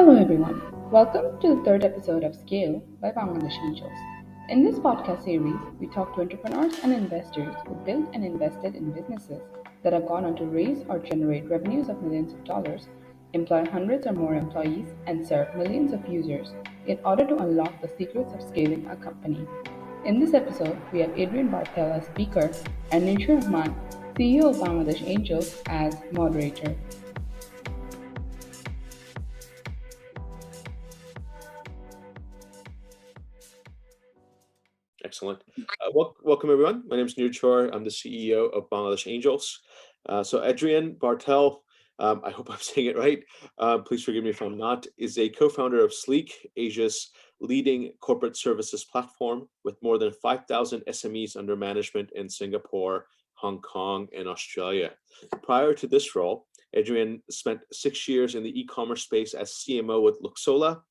Hello everyone, welcome to the third episode of Scale by Bangladeshi Angels. In this podcast series, we talk to entrepreneurs and investors who built and invested in businesses that have gone on to raise or generate revenues of millions of dollars, employ hundreds or more employees, and serve millions of users in order to unlock the secrets of scaling a company. In this episode, we have Adrien Barthel as speaker and Nishu Rahman, CEO of Bangladesh Angels, as moderator. Excellent. Welcome, everyone. My name is Nirchor. I'm the CEO of Bangladesh Angels. So Adrien Barthel, I hope I'm saying it right. Please forgive me if I'm not, is a co-founder of Sleek, Asia's leading corporate services platform with more than 5,000 SMEs under management in Singapore, Hong Kong, and Australia. Prior to this role, Adrien spent 6 years in the e-commerce space as CMO with Luxola,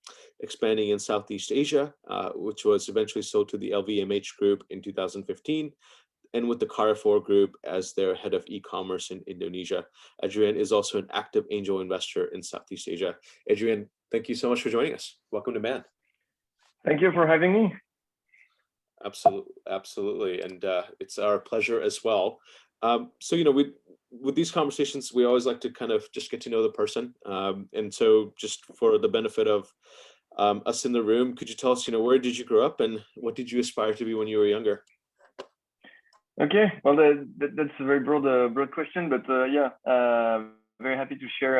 expanding in Southeast Asia, which was eventually sold to the LVMH Group in 2015, and with the Carrefour Group as their head of e-commerce in Indonesia. Adrien is also an active angel investor in Southeast Asia. Adrien, thank you so much for joining us. Welcome to Man. Thank you for having me. Absolutely, and it's our pleasure as well. So, with these conversations, we always like to kind of just get to know the person. And so just for the benefit of us in the room, could you tell us, where did you grow up and what did you aspire to be when you were younger? Okay, well, that's a very broad question, but very happy to share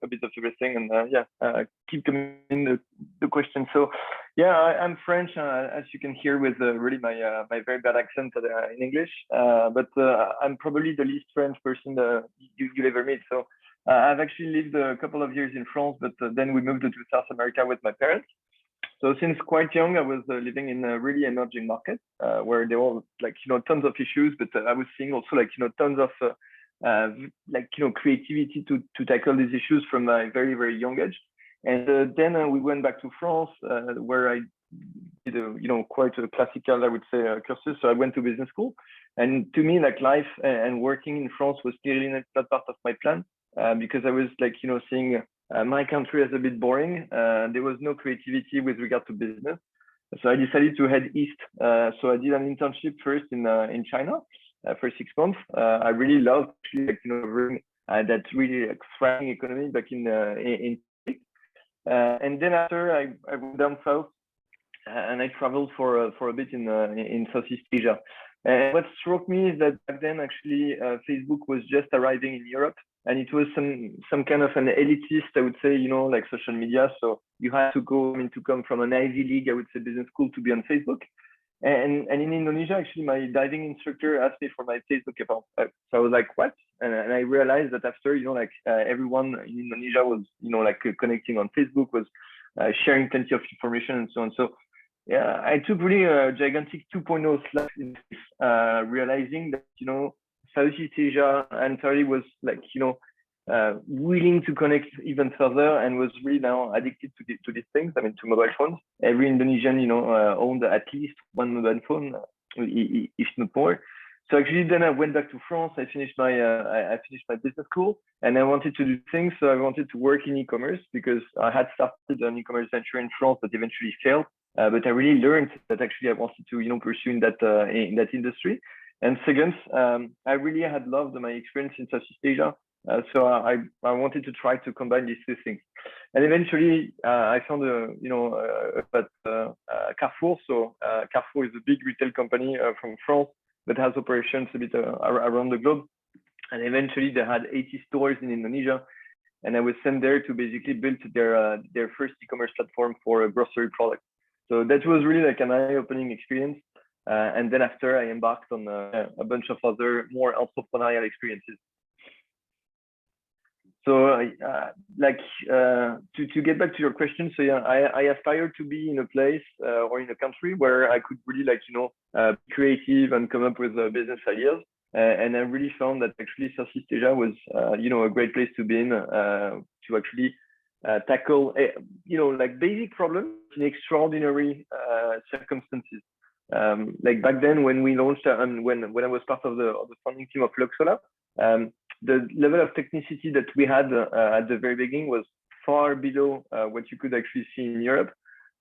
a bit of everything, and keep coming in the question. So I'm French, as you can hear with really my very bad accent in English, but I'm probably the least French person you'll ever meet. So I've actually lived a couple of years in France, but then we moved to South America with my parents. So since quite young, I was living in a really emerging market where there were tons of issues, but I was seeing also tons of creativity to tackle these issues from a very, very young age. And then we went back to France, where I did quite a classical, I would say, courses. So I went to business school, and to me, life and working in France was clearly not part of my plan, because I was seeing my country as a bit boring. There was no creativity with regard to business. So I decided to head east. So I did an internship first in China for 6 months. I really loved that really thriving economy back in and then after I went down south and I traveled for a bit in Southeast Asia. And what struck me is that back then actually Facebook was just arriving in Europe, and it was some kind of an elitist, I would say, like social media. So you had to come from an Ivy League, I would say, business school to be on Facebook. And in Indonesia, actually, my diving instructor asked me for my Facebook account. So I was like, what? And I realized that after, everyone in Indonesia was, connecting on Facebook, was sharing plenty of information and so on. So yeah, I took really a gigantic 2.0 slash in realizing that, Southeast Asia entirely was willing to connect even further and was really now addicted to these things. I mean, to mobile phones. Every Indonesian, owned at least one mobile phone, if not more. So actually, then I went back to France. I finished my business school, and I wanted to do things. So I wanted to work in e-commerce because I had started an e-commerce venture in France, but eventually failed. But I really learned that actually I wanted to, pursue in that industry. And second, I really had loved my experience in Southeast Asia. So I wanted to try to combine these two things, and eventually I found Carrefour. So Carrefour is a big retail company from France that has operations a bit around the globe, and eventually they had 80 stores in Indonesia, and I was sent there to basically build their first e-commerce platform for a grocery product. So that was really an eye-opening experience, and then after I embarked on a bunch of other more entrepreneurial experiences. So to get back to your question, so I aspire to be in a place or in a country where I could really be creative and come up with business ideas. And I really found that actually Southeast Asia was a great place to be in, to actually tackle basic problems in extraordinary circumstances. Back then when we launched when I was part of the founding team of Luxola, the level of technicity that we had at the very beginning was far below what you could actually see in Europe.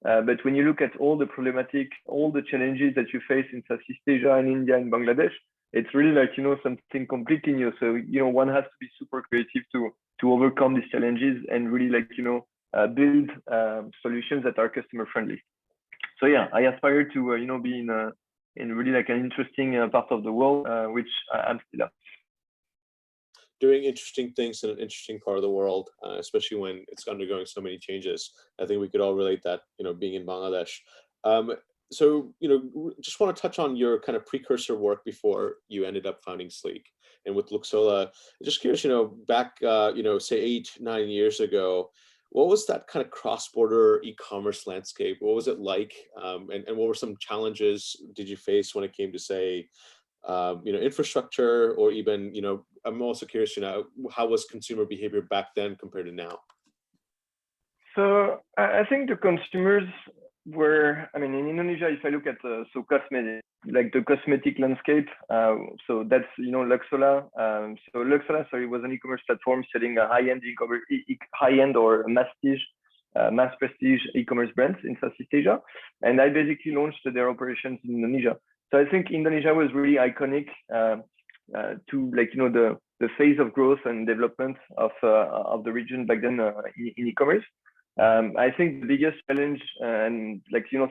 But when you look at all the problematic, all the challenges that you face in Southeast Asia and India and Bangladesh, it's really like, something completely new. So, one has to be super creative to overcome these challenges and really like, build solutions that are customer friendly. So yeah, I aspire to, be in really like an interesting part of the world, which I'm still at. Doing interesting things in an interesting part of the world, especially when it's undergoing so many changes. I think we could all relate that, being in Bangladesh. So, just want to touch on your kind of precursor work before you ended up founding Sleek. And with Luxola, just curious, back, say 8-9 years ago, what was that kind of cross-border e-commerce landscape? What was it like? And what were some challenges did you face when it came to, say, infrastructure, or even, I'm also curious, how was consumer behavior back then compared to now? So I think the consumers were, in Indonesia, if I look at cosmetic, like the cosmetic landscape, so that's Luxola. So Luxola, was an e-commerce platform selling a high-end or mass prestige e-commerce brands in Southeast Asia, and I basically launched their operations in Indonesia. So I think Indonesia was really iconic to the phase of growth and development of the region back then in e-commerce. I think the biggest challenge and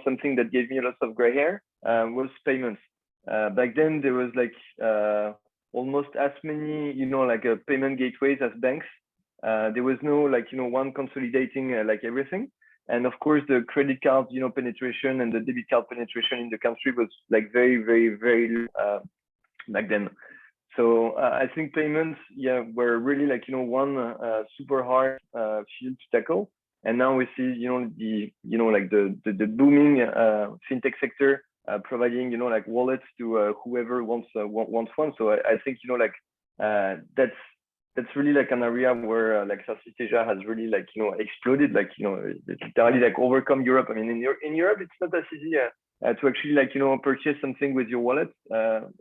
something that gave me a lot of gray hair was payments. Back then there was almost as many payment gateways as banks. There was no one consolidating everything. And of course, the credit card, penetration and the debit card penetration in the country was very, very, very low back then. So I think payments, were really one super hard field to tackle. And now we see, the booming fintech sector providing, wallets to whoever wants one. So I think, that's really an area where Southeast Asia has really exploded, literally overcome Europe. In Europe, it's not as easy to actually purchase something with your wallet.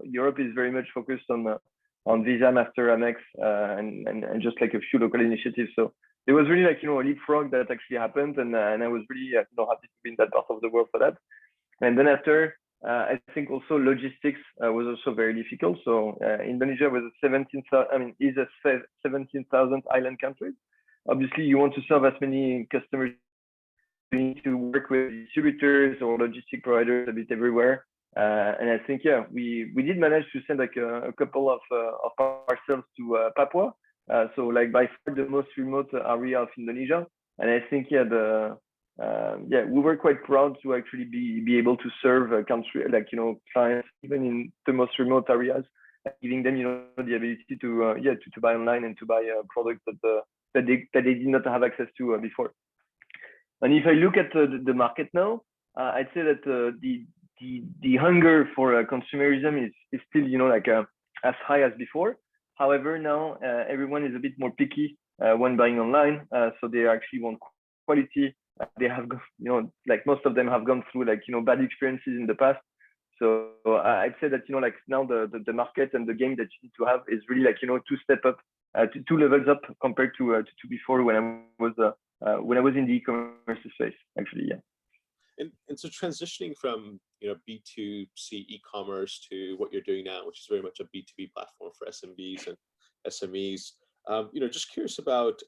Europe is very much focused on Visa, Master, Amex, and just a few local initiatives. So there was really a leapfrog that actually happened, and I was really happy to be in that part of the world for that. And then after, I think also logistics was also very difficult. So Indonesia was is a 17,000 island country. Obviously, you want to serve as many customers. You need to work with distributors or logistic providers a bit everywhere. And I think, we did manage to send a couple of parcels to Papua. So by far the most remote area of Indonesia. And I think, we were quite proud to actually be able to serve a country, clients, even in the most remote areas, giving them, the ability to buy online and to buy products that they did not have access to before. And if I look at the market now, I'd say that the hunger for consumerism is still, as high as before. However, now everyone is a bit more picky when buying online. So they actually want quality. They have, most of them have gone through bad experiences in the past. So I'd say that, now the market and the game that you need to have is really to step up, two levels up compared to before when I was in the e-commerce space, actually, And so transitioning from B2C e-commerce to what you're doing now, which is very much a B2B platform for SMBs and SMEs, just curious about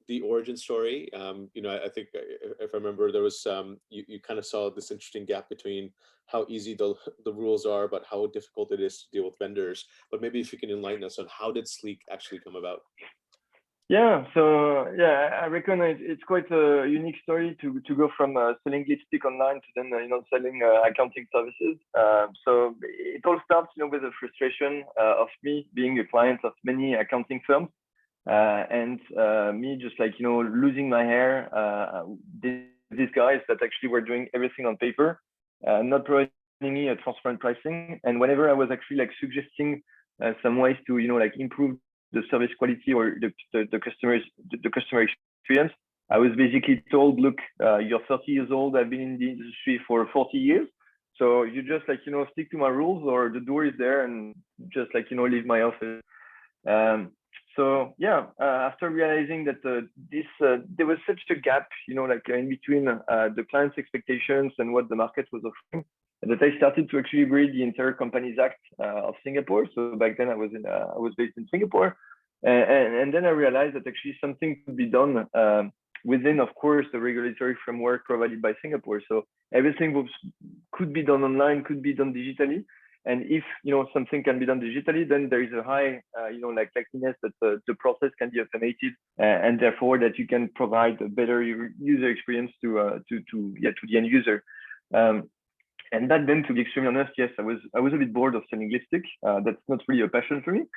the origin story. I think if I remember, there was you kind of saw this interesting gap between how easy the rules are, but how difficult it is to deal with vendors. But maybe if you can enlighten us on how did Sleek actually come about? Yeah, so I reckon it's quite a unique story to go from selling lipstick online to then selling accounting services. So it all starts with the frustration of me being a client of many accounting firms, and me just losing my hair. These guys that actually were doing everything on paper, not providing me a transparent pricing, and whenever I was actually suggesting some ways to improve the service quality or the customer experience, I was basically told, look, you're 30 years old, I've been in the industry for 40 years, so you just stick to my rules, or the door is there and just leave my office. So yeah, after realizing that there was such a gap, like in between the client's expectations and what the market was offering, that I started to actually read the Inter Companies Act of Singapore. So back then I was based in Singapore, and then I realized that actually something could be done within, of course, the regulatory framework provided by Singapore. So everything could be done online, could be done digitally. And if something can be done digitally, then there is a high likeliness that the process can be automated, and therefore that you can provide a better user experience to the end user. And back then, to be extremely honest, yes, I was a bit bored of selling lipstick. That's not really a passion for me.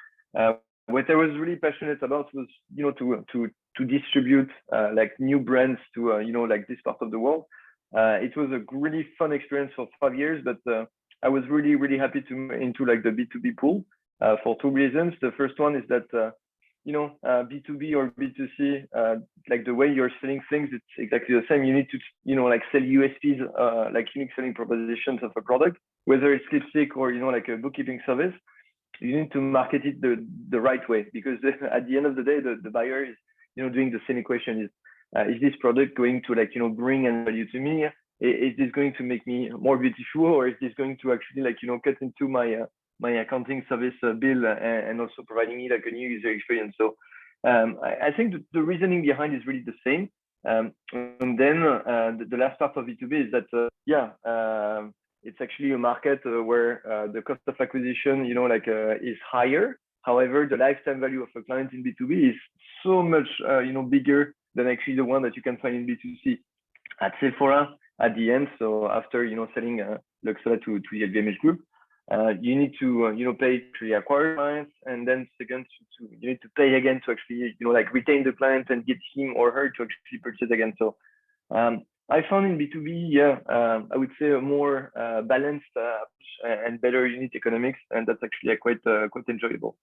What I was really passionate about was to distribute like new brands to like this part of the world. It was a really fun experience for 5 years, but I was really happy into like the B2B pool for two reasons. The first one is that B2B or B2C, like the way you're selling things, it's exactly the same. You need to like sell USPs, like unique selling propositions of a product, whether it's lipstick or like a bookkeeping service. You need to market it the right way, because at the end of the day, the buyer is doing the same equation: is this product going to like bring any value to me? Is this going to make me more beautiful, or is this going to actually like cut into my accounting service bill and also providing me like a new user experience? So I think the reasoning behind is really the same. And then the last part of B2B is that it's actually a market where the cost of acquisition is higher. However, the lifetime value of a client in B2B is so much bigger than actually the one that you can find in B2C. At Sephora, at the end, so after selling Luxola to the LVMH Group, you need to pay to acquire clients, and then second you need to pay again to actually like retain the client and get him or her to actually purchase again. So I found in B2B, I would say a more balanced and better unit economics, and that's actually quite enjoyable.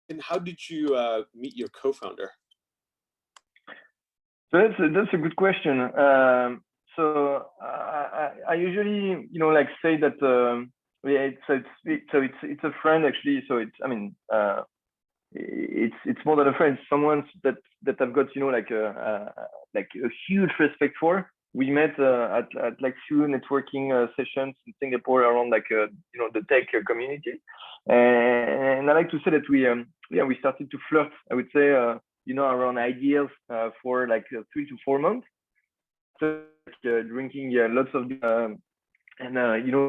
And how did you meet your co-founder? So that's a good question. So I usually like say that it's a friend actually. So it's more than a friend. Someone that I've got like a huge respect for. We met at like few networking sessions in Singapore around like the tech community, and I like to say that we started to flirt, I would say, around ideas for like 3 to 4 months. So drinking lots of and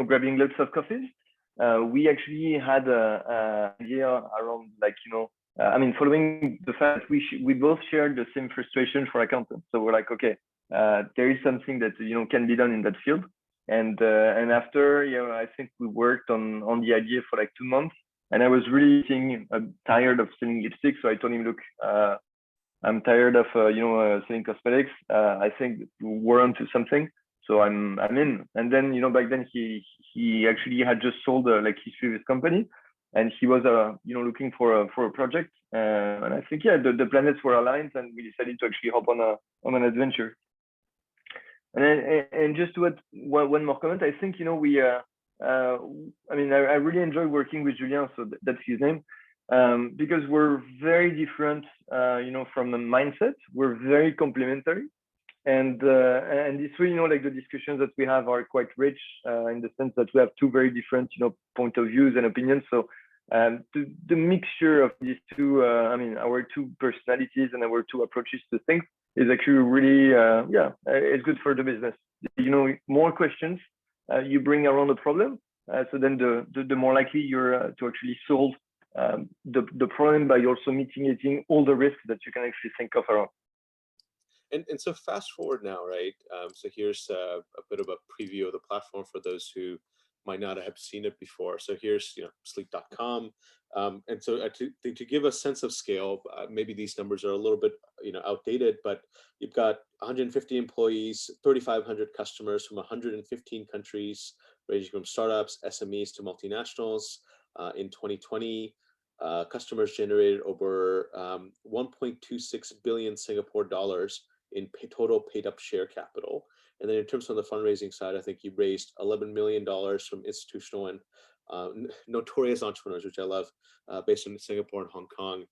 grabbing lots of coffees. We actually had an idea around like following the fact we both shared the same frustration for accountants. So we're like, okay, there is something that can be done in that field. And after I think we worked on the idea for like 2 months, and I was really tired of selling lipstick. So I told him, look, I'm tired of selling cosmetics. I think we're onto something, so I'm in. And then back then he actually had just sold like his previous company, and he was looking for a project. And I think the planets were aligned, and we decided to actually hop on an adventure. And just to add one more comment, I think I really enjoy working with Julien, so that's his name. Because we're very different, from the mindset. We're very complementary, and this way, like the discussions that we have are quite rich in the sense that we have two very different, point of views and opinions. So the mixture of these two, our two personalities and our two approaches to things is actually really, it's good for the business. More questions you bring around the problem, so then the more likely you're to actually solve the problem by also mitigating all the risks that you can actually think of around. And so fast forward now, right? So here's a bit of a preview of the platform for those who might not have seen it before. So here's sleep.com, and so to give a sense of scale, maybe these numbers are a little bit outdated, but you've got 150 employees, 3,500 customers from 115 countries, ranging from startups, SMEs to multinationals. In 2020, customers generated over 1.26 billion Singapore dollars in total paid up share capital. And then in terms of the fundraising side, I think you raised $11 million from institutional and notorious entrepreneurs, which I love, based in Singapore and Hong Kong.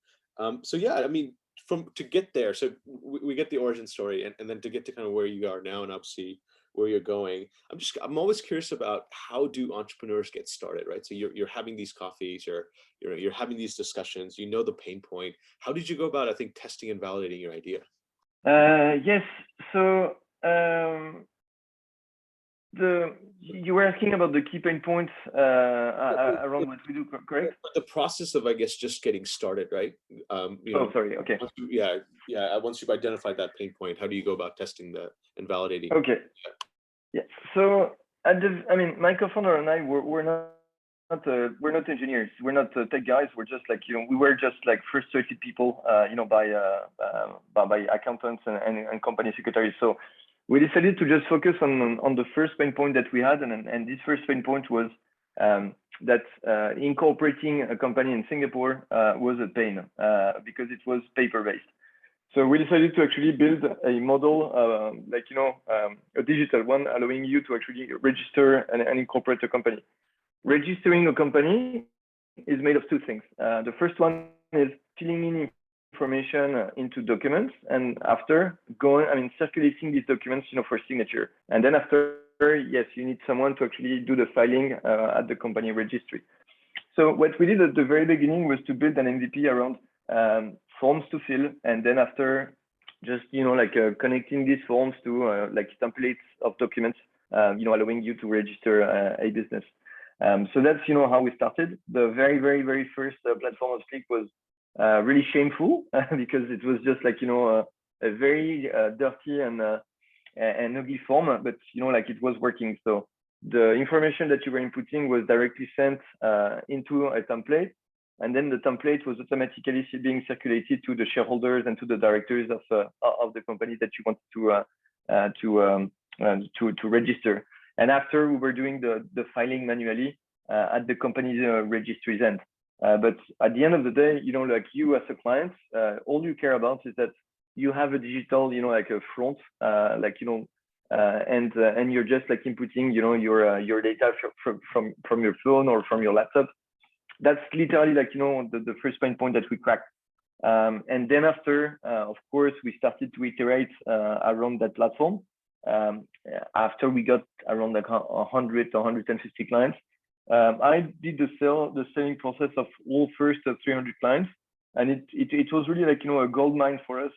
So yeah, I mean, to get there, so we get the origin story, and then to get to kind of where you are now, and obviously where you're going. I'm always curious about, how do entrepreneurs get started, right? So you're having these coffees, you're having these discussions, you know the pain point. How did you go about, I think, testing and validating your idea? Yes. So you were asking about the key pain points around what we do, correct? The process of, I guess, just getting started, right? Sorry. Okay. Once you've identified that pain point, how do you go about testing and validating? Okay. Yeah. So my co-founder and I we're not engineers. We're not tech guys. We're just we were just frustrated people, by accountants and company secretaries. So we decided to just focus on the first pain point that we had, and this first pain point was that incorporating a company in Singapore was a pain because it was paper-based. So we decided to actually build a model, a digital one, allowing you to actually register and incorporate a company. Registering a company is made of two things. The first one is filling in information into documents, and after circulating these documents, for signature. And then after, yes, you need someone to actually do the filing at the company registry. So what we did at the very beginning was to build an MVP around forms to fill, and then after, just connecting these forms to templates of documents, allowing you to register a business. So that's how we started. The very, very, very first platform of Slick was really shameful because it was just a very dirty and ugly form, but it was working. So the information that you were inputting was directly sent into a template, and then the template was automatically being circulated to the shareholders and to the directors of the company that you wanted to register. And after, we were doing the filing manually at the company's registry's end. But at the end of the day, you as a client, all you care about is that you have a digital, a front, and you're just inputting, your data from your phone or from your laptop. That's literally the first pain point that we cracked. And then after, of course, we started to iterate around that platform. After we got around 100 to 150 clients, I did the selling process of all first 300 clients, and it was really a gold mine for us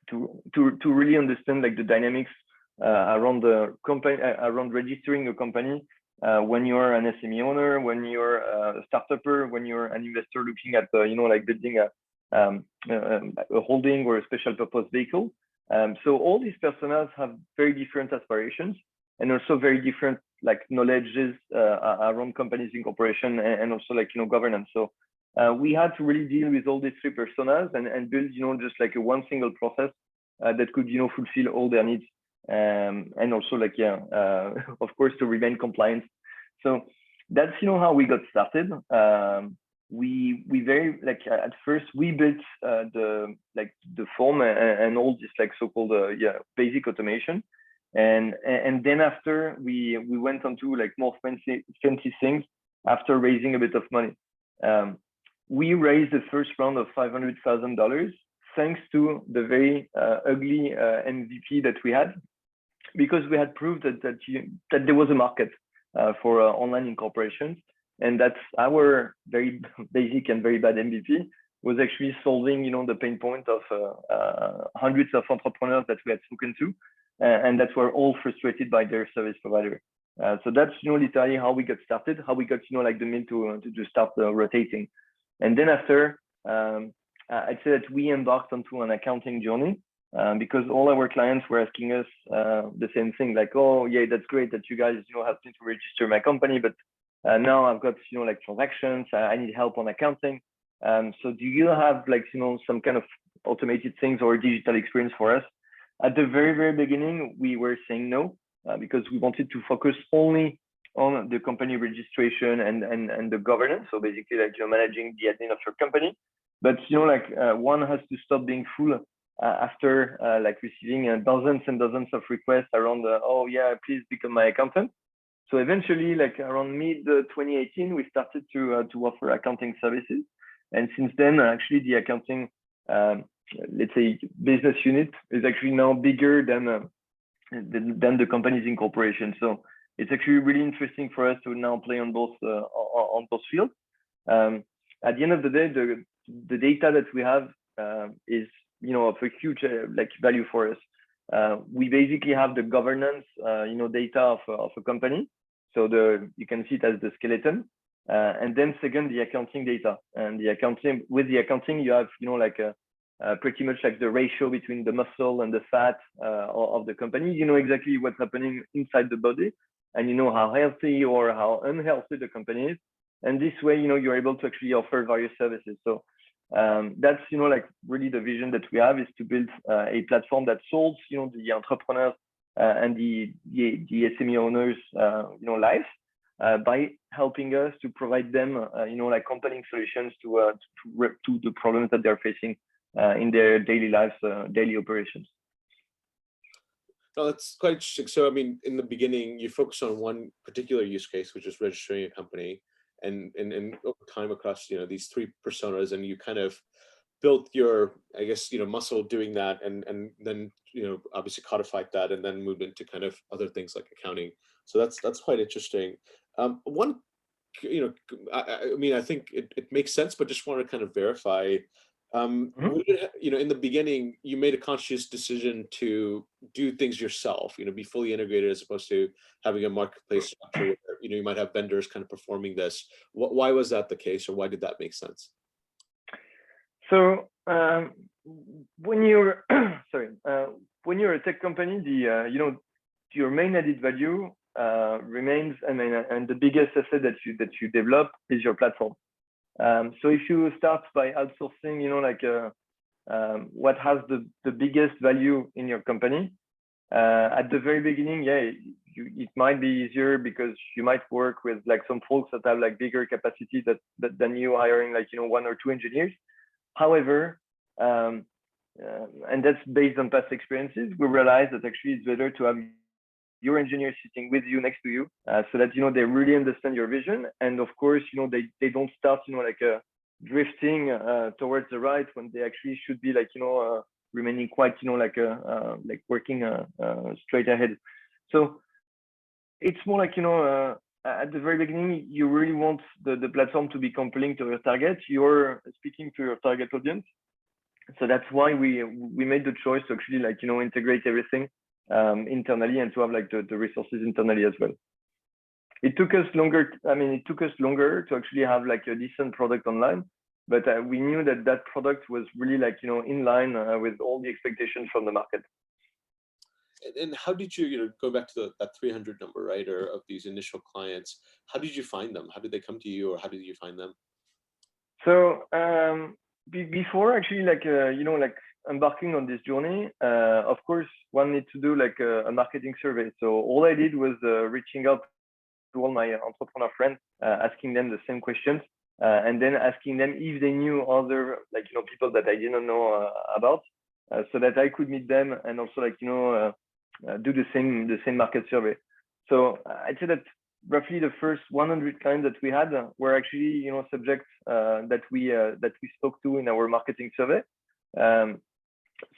to really understand the dynamics around the company, around registering a company when you're an SME owner, when you're a startupper, when you're an investor looking at building a holding or a special purpose vehicle. So all these personas have very different aspirations and also very different knowledges around companies incorporation and also governance. So we had to really deal with all these three personas and build just a one single process that could fulfill all their needs, and also of course to remain compliant. So that's how we got started. We very at first we built the form and all this so-called basic automation, and then after we went on to more fancy things after raising a bit of money. We raised the first round of $500,000 thanks to the very ugly MVP that we had, because we had proved that there was a market for online incorporations. And that's our very basic and very bad MVP, was actually solving, the pain point of hundreds of entrepreneurs that we had spoken to, and that were all frustrated by their service provider. So that's literally how we got started, how we got the mean to start rotating. And then after, I'd say that we embarked onto an accounting journey, because all our clients were asking us the same thing, oh yeah, that's great that you guys helped me to register my company, but now I've got transactions, I need help on accounting. So do you have some kind of automated things or digital experience for us? At the very, very beginning, we were saying no, because we wanted to focus only on the company registration and the governance. So basically managing the admin of your company. But one has to stop being fool after receiving dozens and dozens of requests around oh yeah, please become my accountant. So eventually, like around mid 2018, we started to offer accounting services, and since then, actually, the accounting, let's say, business unit is actually now bigger than the company's incorporation. So it's actually really interesting for us to now play on both fields. At the end of the day, the data that we have is of a huge like value for us. We basically have the governance data of a company. So you can see it as the skeleton. And then second, the accounting data. And with the accounting, you have like pretty much like the ratio between the muscle and the fat of the company. You know exactly what's happening inside the body, and you know how healthy or how unhealthy the company is. And this way, you're able to actually offer various services. So that's like really the vision that we have, is to build a platform that solves the entrepreneurs and the SME owners lives by helping us to provide them like compelling solutions to the problems that they're facing in their daily lives, daily operations. No, that's quite interesting. So, I mean, in the beginning, you focused on one particular use case, which is registering a company, and over time across these three personas, and you kind of built your, I guess, muscle doing that, and then obviously codified that, and then moved into kind of other things like accounting. So that's quite interesting. One, I mean, I think it makes sense, but just want to kind of verify. In the beginning, you made a conscious decision to do things yourself, be fully integrated, as opposed to having a marketplace structure where, you might have vendors kind of performing this. Why was that the case, or why did that make sense? So when you're when you're a tech company, your main added value remains, and the biggest asset that you develop is your platform. So if you start by outsourcing, what has the biggest value in your company, at the very beginning, it might be easier because you might work with like some folks that have like bigger capacity than you hiring like one or two engineers. However, and that's based on past experiences, we realized that actually it's better to have your engineers sitting with you, next to you, so that they really understand your vision, and of course they don't start drifting towards the right when they actually should be like remaining quite like working straight ahead. So it's more like at the very beginning, you really want the platform to be compelling to your target. You're speaking to your target audience, so that's why we made the choice to actually like integrate everything internally, and to have like the resources internally as well. It took us longer. It took us longer to actually have like a decent product online, but we knew that product was really like in line with all the expectations from the market. And how did you, go back to that 300 number, right, or of these initial clients? How did you find them? How did they come to you, or how did you find them? So before actually like embarking on this journey, of course, one needs to do like a marketing survey. So all I did was reaching out to all my entrepreneur friends, asking them the same questions, and then asking them if they knew other like people that I didn't know about, so that I could meet them, and also like do the same market survey. So I'd say that roughly the first 100 clients that we had were actually subjects that we spoke to in our marketing survey.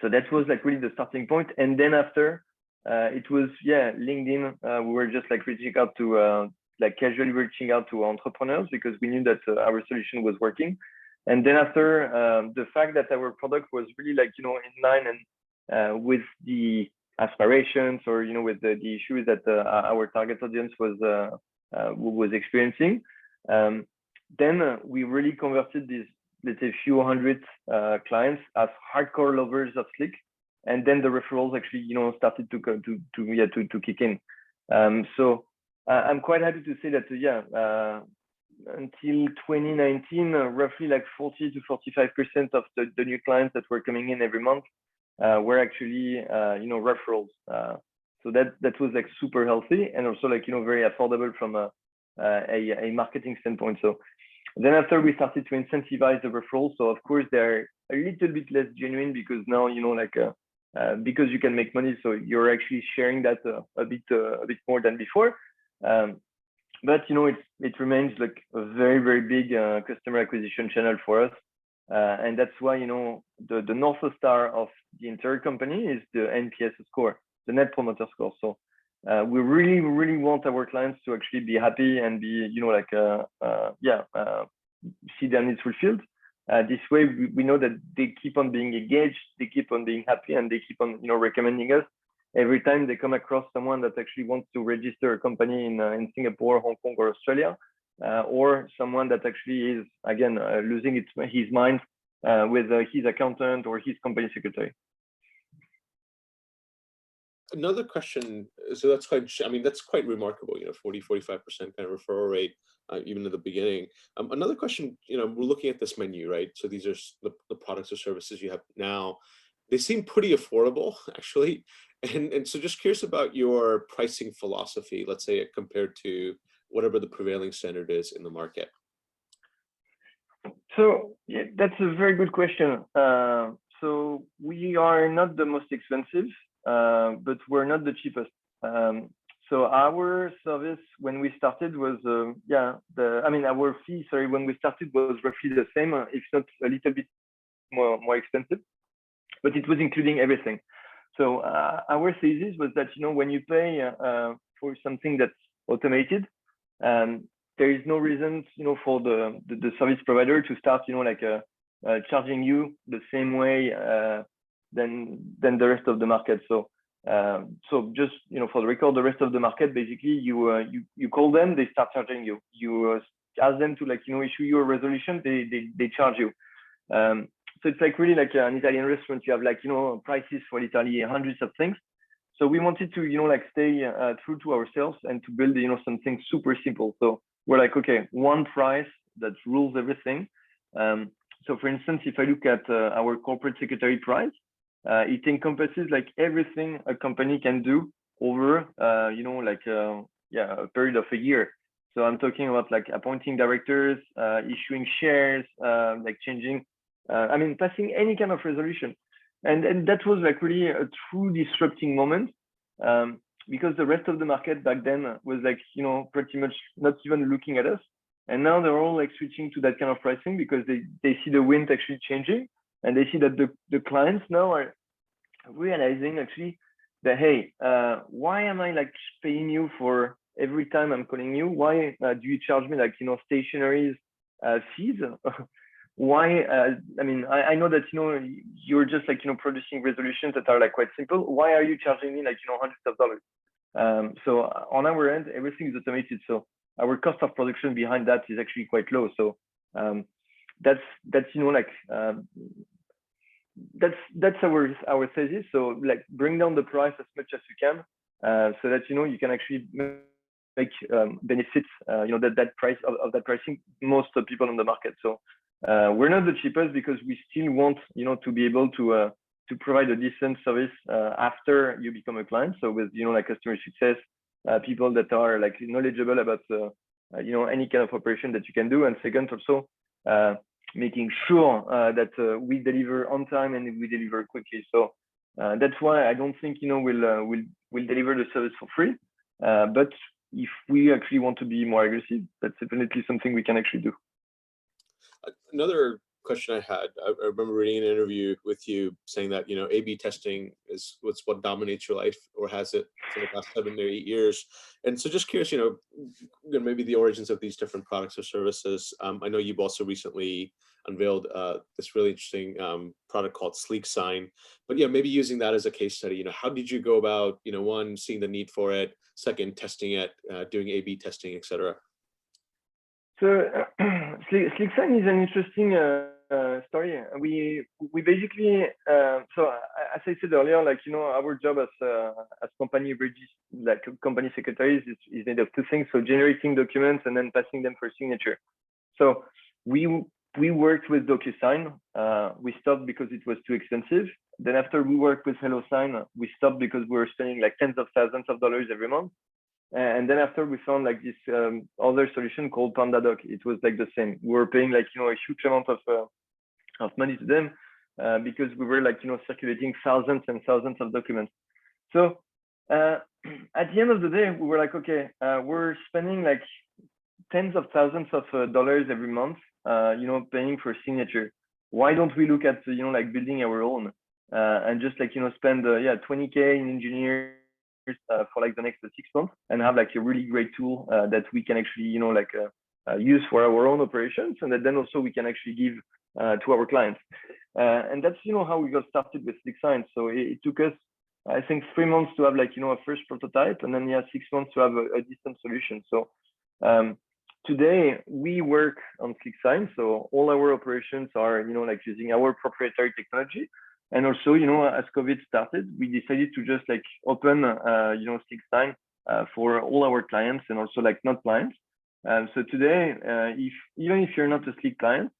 So that was like really the starting point, and then after it was LinkedIn. We were just like reaching out to like casually reaching out to entrepreneurs because we knew that our solution was working. And then after, the fact that our product was really like in line and with the aspirations, or with the issues that our target audience was experiencing, then we really converted these, let's say, few hundred clients as hardcore lovers of Slick, and then the referrals actually started to kick in. So I'm quite happy to say that until 2019, roughly like 40 to 45% of the new clients that were coming in every month were actually referrals. So that was like super healthy, and also like very affordable from a marketing standpoint. So then after, we started to incentivize the referrals. So of course they're a little bit less genuine, because now because you can make money, so you're actually sharing that a bit more than before. But it remains like a very, very big customer acquisition channel for us. And that's why, the North Star of the entire company is the NPS score, the Net Promoter Score. So we really, really want our clients to actually be happy and be, see their needs fulfilled. This way, we know that they keep on being engaged, they keep on being happy, and they keep on, recommending us every time they come across someone that actually wants to register a company in Singapore, Hong Kong, or Australia, or someone that actually is, again, losing his mind with his accountant or his company secretary. Another question, so that's quite remarkable, 40, 45% kind of referral rate, even in the beginning. Another question, we're looking at this menu, right? So these are the products or services you have now. They seem pretty affordable, actually. And so just curious about your pricing philosophy, let's say compared to whatever the prevailing standard is in the market. So yeah, that's a very good question. So we are not the most expensive, but we're not the cheapest. So our service when we started was, our fee, when we started was roughly the same, if not a little bit more expensive, but it was including everything. So our thesis was that, when you pay for something that's automated, there is no reason, for the service provider to start, charging you the same way than the rest of the market. So just, for the record, the rest of the market, basically, you call them, they start charging you. You ask them to issue you a resolution, they charge you. So it's like really like an Italian restaurant. You have prices for literally hundreds of things. So we wanted to stay true to ourselves and to build something super simple. So we're like, okay, one price that rules everything. So for instance, if I look at our corporate secretary price, it encompasses everything a company can do over a period of a year. So I'm talking about appointing directors, issuing shares, changing, passing any kind of resolution. And that was really a true disrupting moment, because the rest of the market back then was pretty much not even looking at us. And now they're all switching to that kind of pricing because they see the wind actually changing, and they see that the clients now are realizing actually that, hey, why am I paying you for every time I'm calling you? Why do you charge me stationaries fees? Why? I know that you're just producing resolutions that are quite simple. Why are you charging me hundreds of dollars? So on our end, everything is automated. So our cost of production behind that is actually quite low. So that's our thesis. So bring down the price as much as you can, so that you can actually make benefits that price of that pricing most of people on the market. So we're not the cheapest because we still want to be able to provide a decent service after you become a client. So with customer success, people that are knowledgeable about any kind of operation that you can do, and second also making sure that we deliver on time and we deliver quickly. So that's why I don't think we'll deliver the service for free, but if we actually want to be more aggressive, that's definitely something we can actually do. Another question I had, I remember reading an interview with you saying that, A/B testing is what dominates your life, or has it for the past 7 or 8 years. And so just curious, maybe the origins of these different products or services. I know you've also recently unveiled this really interesting product called Sleek Sign, but maybe using that as a case study, how did you go about, one, seeing the need for it, second, testing it, doing A/B testing, etc.? So Sleek Sign is an interesting story. We basically, so as I said earlier, our job as company secretaries is made of two things. So generating documents and then passing them for signature. So we worked with DocuSign. We stopped because it was too expensive. Then after we worked with HelloSign, we stopped because we were spending tens of thousands of dollars every month. And then after we found this other solution called PandaDoc. It was the same. We were paying a huge amount of money to them because we were circulating thousands and thousands of documents. So at the end of the day, we were like, okay, we're spending like tens of thousands of dollars every month, paying for signature. Why don't we look at, like building our own and just like, spend, 20K in engineers for like the next 6 months and have like a really great tool that we can actually, use for our own operations, and that then also we can actually give to our clients. And that's, how we got started with SlickSign. So it took us, I think, 3 months to have like, a first prototype, and then 6 months to have a decent solution. So today we work on SlickSign. So all our operations are, like using our proprietary technology. And also, as COVID started, we decided to just like open, SlickSign for all our clients and also like not clients. So today, even if you're not a Slick client,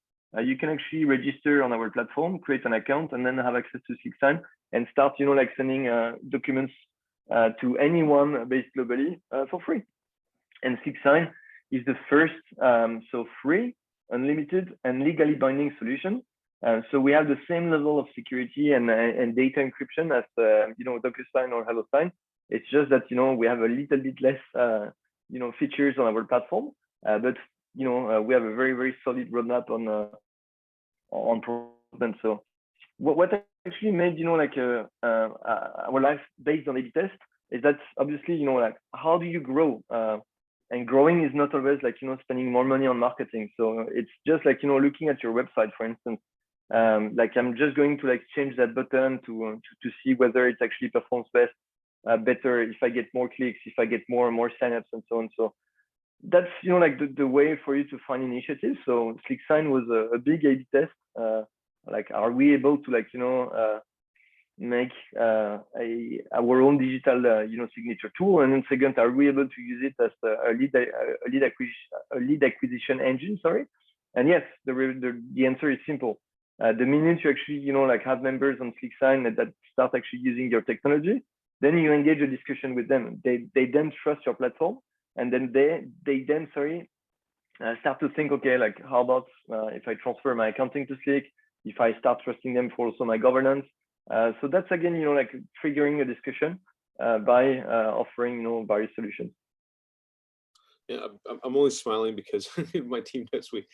you can actually register on our platform, create an account, and then have access to SlickSign and start, like sending documents to anyone based globally for free. And SlickSign is the first so free, unlimited, and legally binding solution. So we have the same level of security and data encryption as DocuSign or HelloSign. It's just that we have a little bit less features on our platform, but we have a very, very solid roadmap on improvement. So what actually made our life based on A/B test is that obviously like how do you grow? And growing is not always like spending more money on marketing. So it's just like looking at your website, for instance. Like I'm just going to like change that button to see whether it actually performs better if I get more clicks, if I get more and more signups, and so on. So that's like the way for you to find initiatives. So SlickSign was a big A/B test. Like, are we able to like make our own digital signature tool, and then second, are we able to use it as a lead acquisition engine? Sorry, and yes, the answer is simple. The minute you actually like have members on SlickSign that start actually using your technology, then you engage a discussion with them. They then trust your platform, and then they then start to think, okay, like how about if I transfer my accounting to Slick, if I start trusting them for also my governance. So that's again like triggering a discussion by offering various solutions. Yeah, I'm only smiling because my team knows we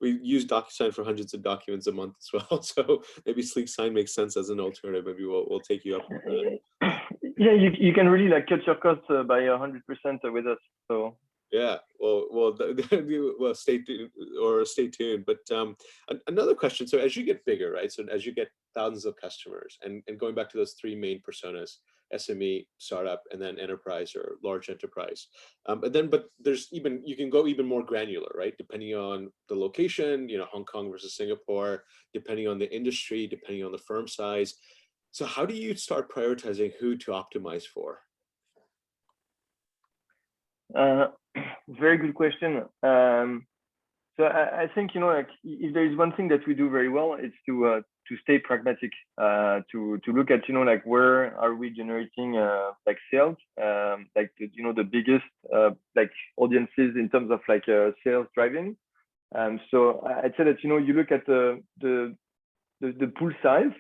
use DocuSign for hundreds of documents a month as well. So maybe SlickSign makes sense as an alternative. Maybe we'll take you up on that. Yeah, you can really like cut your costs by 100% with us. So yeah, well, stay tuned. But another question. So as you get bigger, right? So as you get thousands of customers, and going back to those three main personas: SME, startup, and then enterprise or large enterprise. But there's you can go even more granular, right? Depending on the location, Hong Kong versus Singapore, depending on the industry, depending on the firm size. So how do you start prioritizing who to optimize for? Very good question. So I think like if there is one thing that we do very well, it's to stay pragmatic, to look at like where are we generating like sales, like the biggest like audiences in terms of like sales driving. So I'd say that you look at the pool size.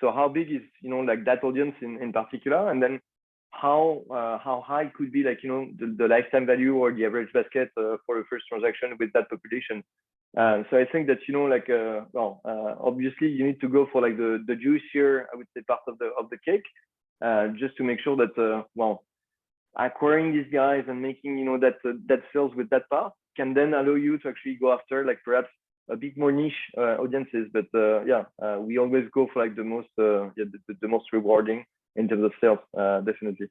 So how big is like that audience in particular, and then how high could be like the lifetime value or the average basket for a first transaction with that population. So I think that like obviously you need to go for like the juicier, I would say, part of the cake, just to make sure that acquiring these guys and making that sales with that part can then allow you to actually go after like perhaps a bit more niche audiences. But we always go for like the most rewarding in terms of sales, definitely.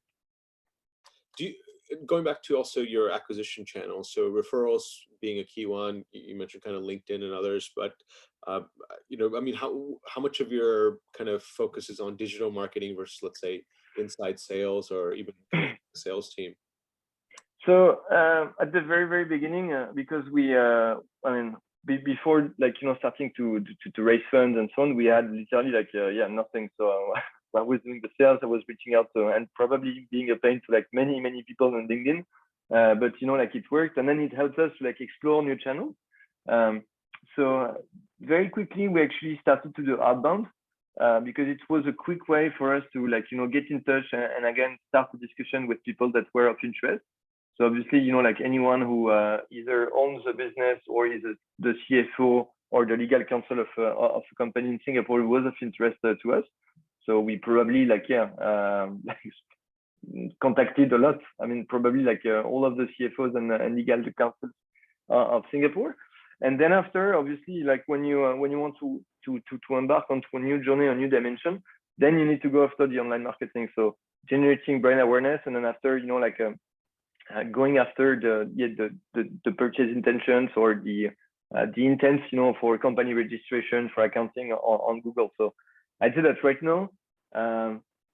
Going back to also your acquisition channels, so referrals being a key one, you mentioned kind of LinkedIn and others, but I mean, how much of your kind of focus is on digital marketing versus, let's say, inside sales or even kind of sales team? So at the very, very beginning, because we, before like starting to raise funds and so on, we had literally like nothing. So I was doing the sales, I was reaching out to, and probably being a pain to like many people on LinkedIn, but like it worked, and then it helped us to like explore new channels. So very quickly we actually started to do outbound. because it was a quick way for us to like, get in touch and again, start a discussion with people that were of interest. So obviously, like anyone who either owns a business or is the CFO or the legal counsel of a company in Singapore was of interest to us. So we probably contacted a lot. I mean, probably all of the CFOs and legal counsels of Singapore. And then after, obviously, like when you want to embark onto a new journey, a new dimension, then you need to go after the online marketing. So generating brand awareness, and then after, going after the purchase intentions or the intents, for company registration, for accounting on Google. So I'd say that right now,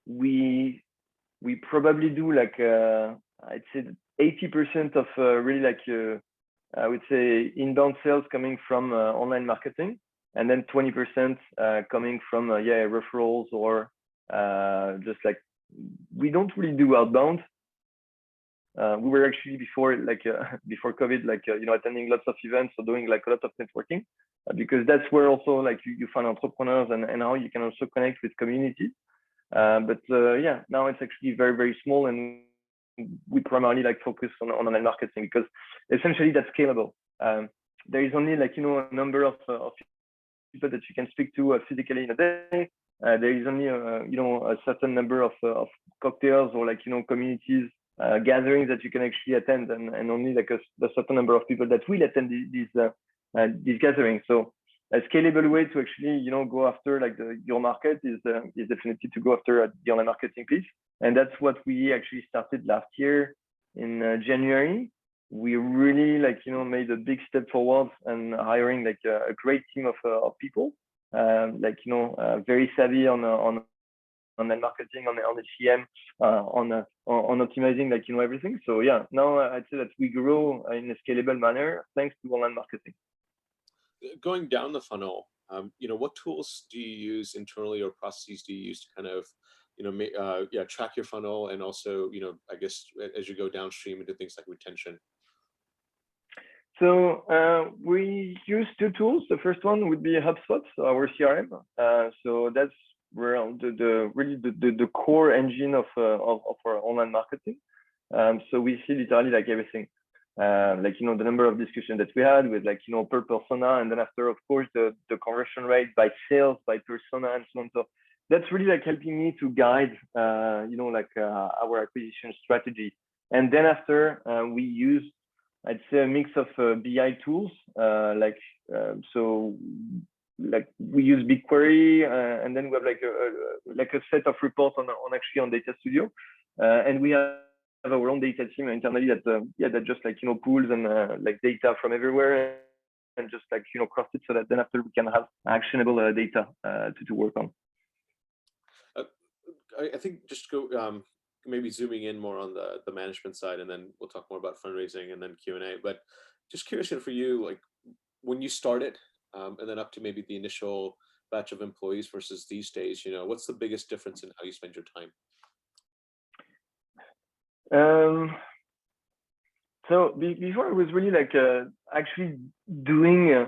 we probably do I'd say 80% of really I would say inbound sales coming from online marketing, and then 20% coming from referrals or just like we don't really do outbound. We were actually before COVID, attending lots of events or doing like a lot of networking, because that's where also like you find entrepreneurs and how you can also connect with communities. But now it's actually very, very small, and we primarily focus on online marketing because essentially that's scalable. There is only a number of people that you can speak to physically in a day. There is only a certain number of cocktails or communities gatherings that you can actually attend, and only a certain number of people that will attend these gatherings. So a scalable way to actually go after your market is definitely to go after the online marketing piece, and that's what we actually started last year in January. We really made a big step forward and hiring a great team of people, very savvy on online marketing, on the CM, on optimizing everything. So yeah, now I'd say that we grow in a scalable manner thanks to online marketing. Going down the funnel, what tools do you use internally or processes do you use to kind of, track your funnel, and also, I guess as you go downstream into things like retention? So we use two tools. The first one would be HubSpot, our CRM. So that's where the core engine of our online marketing. So we see literally everything. The number of discussions that we had with per persona, and then after, of course, the conversion rate by sales, by persona, and so on. So that's really helping me to guide our acquisition strategy. And then after, we use, I'd say, a mix of BI tools, we use BigQuery, and then we have a set of reports on Data Studio, and we have our own data team internally that just pulls and data from everywhere and just cross it, so that then after we can have actionable data to work on. I think just go maybe zooming in more on the management side, and then we'll talk more about fundraising and then Q&A. But just curious for you, when you started, and then up to maybe the initial batch of employees versus these days, what's the biggest difference in how you spend your time? So before I was really actually doing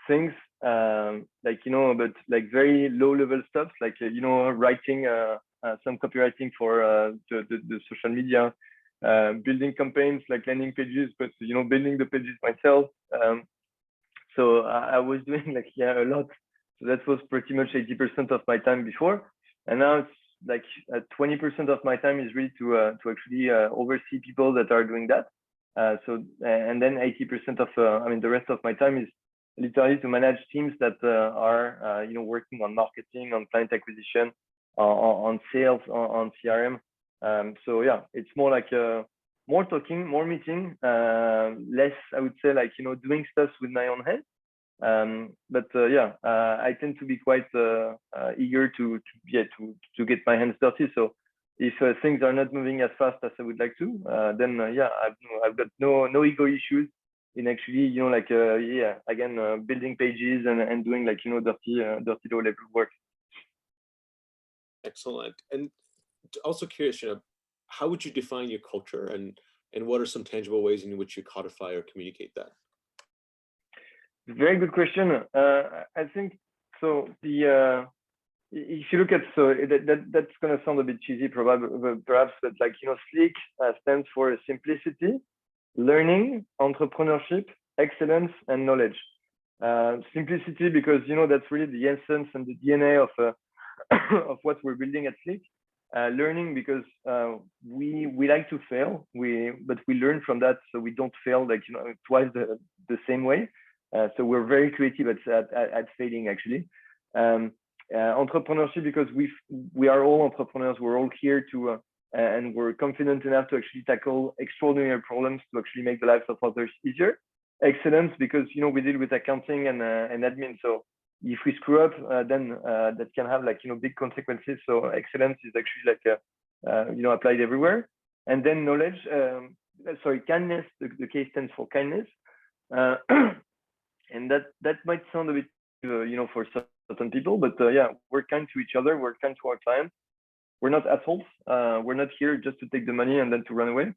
things but very low level stuff, writing some copywriting for the social media, building campaigns landing pages, but building the pages myself. So I was doing a lot. So that was pretty much 80% of my time before, and now it's 20% of my time is really to actually oversee people that are doing that. And then 80% of the rest of my time is literally to manage teams that are working on marketing, on client acquisition, on sales, on CRM. So yeah, it's more more talking, more meeting, less, I would say, doing stuff with my own head. But I tend to be quite eager to get my hands dirty. So if things are not moving as fast as I would like to, then I've got no ego issues in actually building pages and doing dirty low level work. Excellent. And also curious, how would you define your culture, and what are some tangible ways in which you codify or communicate that? Very good question. I think so. if you look at, so that's going to sound a bit cheesy, perhaps, but like, SLEEK stands for simplicity, learning, entrepreneurship, excellence, and knowledge. Simplicity, because that's really the essence and the DNA of of what we're building at SLEEK. Learning, because we like to fail, but we learn from that, so we don't fail like twice the same way. So we're very creative at failing, actually. Entrepreneurship, because we are all entrepreneurs. We're all here to and we're confident enough to actually tackle extraordinary problems to actually make the lives of others easier. Excellence, because we deal with accounting and admin, so if we screw up, then that can have like big consequences. So excellence is actually like applied everywhere. And then knowledge, kindness. The K stands for kindness, and that might sound a bit for certain people, but yeah, we're kind to each other. We're kind to our clients. We're not assholes. We're not here just to take the money and then to run away.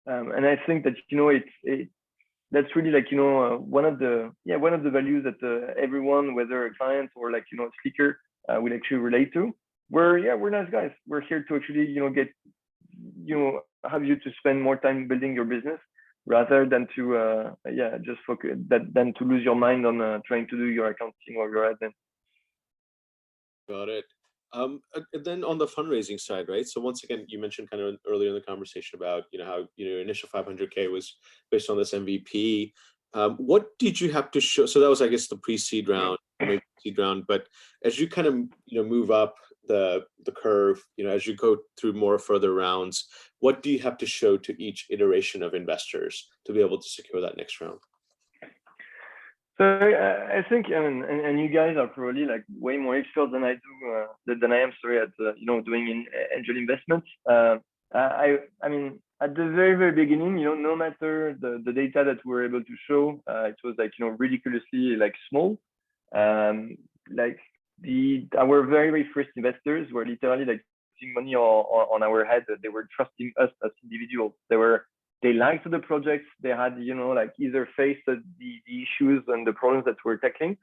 And I think that that's really like one of the values that everyone, whether a client or like a speaker, will actually relate to. We're nice guys. We're here to actually get have you to spend more time building your business rather than to just focus than to lose your mind on trying to do your accounting or your admin. Got it. And then on the fundraising side, right? So once again, you mentioned kind of earlier in the conversation about how your initial 500K was based on this MVP. What did you have to show? So that was, I guess, the pre-seed round, maybe seed round. But as you kind of move up the curve, as you go through more further rounds, what do you have to show to each iteration of investors to be able to secure that next round? So I think, and you guys are probably like way more expert than I am. Sorry, at doing angel investments. I mean, at the very beginning, no matter the data that we were able to show, it was like ridiculously like small. Like our very first investors were literally like putting money on our head. They were trusting us as individuals. They liked the projects. They had, like either faced the issues and the problems that we're tackling,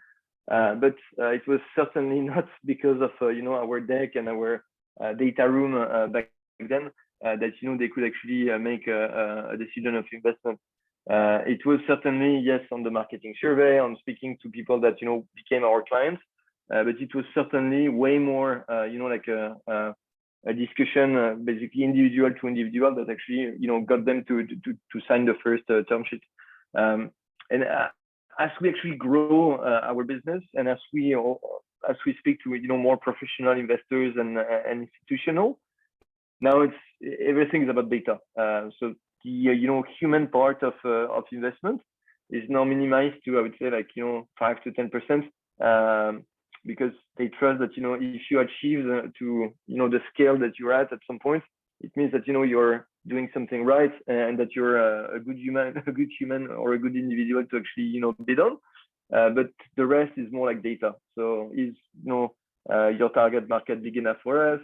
but it was certainly not because of our deck and our data room back then that they could actually make a decision of investment. It was certainly, yes, on the marketing survey, on speaking to people that became our clients, but it was certainly way more like a discussion, basically individual to individual, that actually got them to sign the first term sheet. And as we actually grow our business, and as we speak to more professional investors and institutional, now everything is about data. So the human part of investment is now minimized to, I would say, like 5 to 10%. Because they trust that if you achieve to the scale that you're at some point, it means that you're doing something right, and that you're a good human or a good individual to actually bid on. But the rest is more like data. So is your target market big enough for us?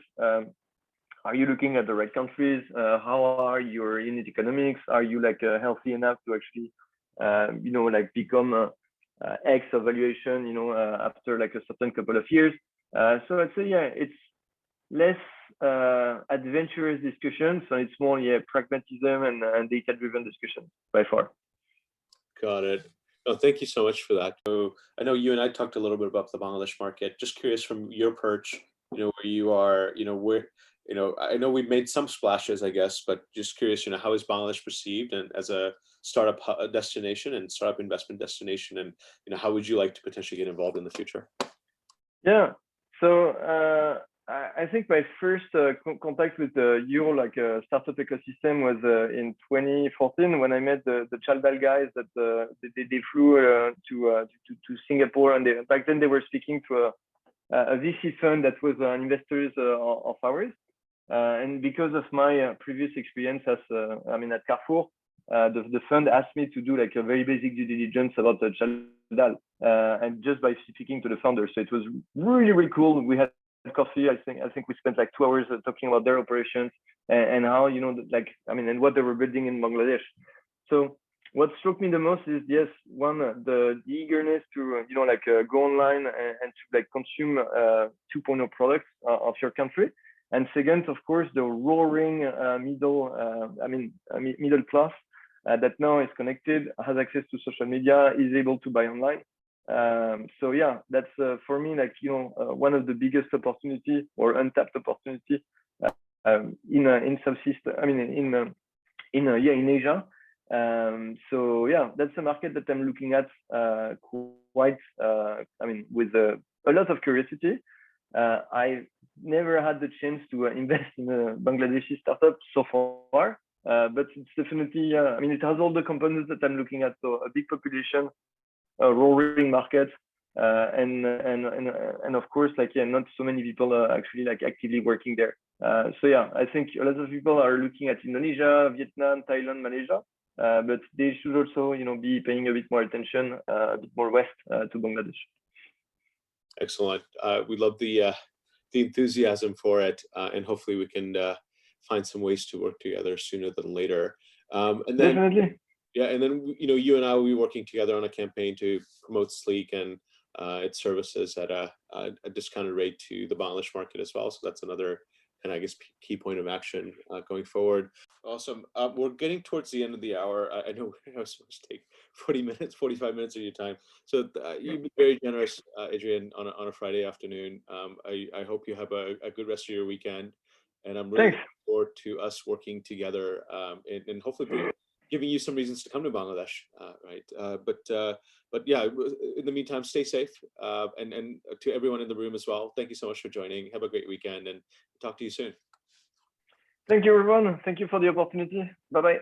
Are you looking at the right countries? How are your unit economics? Are you like healthy enough to actually like become X evaluation, after like a certain couple of years. So I'd say, yeah, it's less adventurous discussion. So it's more, pragmatism and data-driven discussion by far. Got it. Oh, thank you so much for that. So I know you and I talked a little bit about the Bangladesh market. Just curious from your perch, where you are, where, I know we've made some splashes, I guess, but just curious, how is Bangladesh perceived and as a startup destination and startup investment destination, and how would you like to potentially get involved in the future? Yeah, so I think my first contact with the Euro startup ecosystem was in 2014 when I met the Chaldal guys that they flew to Singapore, and back then they were speaking to a VC fund that was investors of ours. And because of my previous experience at Carrefour, the fund asked me to do like a very basic due diligence about Chaldal, and just by speaking to the founder. So it was really cool. We had coffee. I think we spent like 2 hours talking about their operations and how and what they were building in Bangladesh. So what struck me the most is, yes, one, the eagerness to go online and to like consume 2.0 products of your country, and second, of course, the roaring middle class that now is connected, has access to social media, is able to buy online. So yeah, that's for me one of the biggest opportunity or untapped opportunity in Southeast. I mean in Asia. So yeah, that's a market that I'm looking at quite. With a lot of curiosity. I never had the chance to invest in a Bangladeshi startup so far, but it's definitely. It has all the components that I'm looking at. So a big population, a roaring market, and of course, not so many people are actually actively working there. So yeah, I think a lot of people are looking at Indonesia, Vietnam, Thailand, Malaysia, but they should also, be paying a bit more attention, a bit more west to Bangladesh. Excellent. We love the enthusiasm for it, and hopefully we can find some ways to work together sooner than later. And then, definitely. Yeah, and then you and I will be working together on a campaign to promote Sleek and its services at a discounted rate to the Bangladesh market as well. So that's another, and I guess, key point of action going forward. Awesome. We're getting towards the end of the hour. I know we're supposed to take 40 minutes, 45 minutes of your time. So you've been very generous, Adrien, on a Friday afternoon. I hope you have a good rest of your weekend. And I'm really looking forward to us working together and hopefully giving you some reasons to come to Bangladesh, right? But yeah, in the meantime, stay safe. And to everyone in the room as well, thank you so much for joining. Have a great weekend and talk to you soon. Thank you, everyone. Thank you for the opportunity. Bye-bye.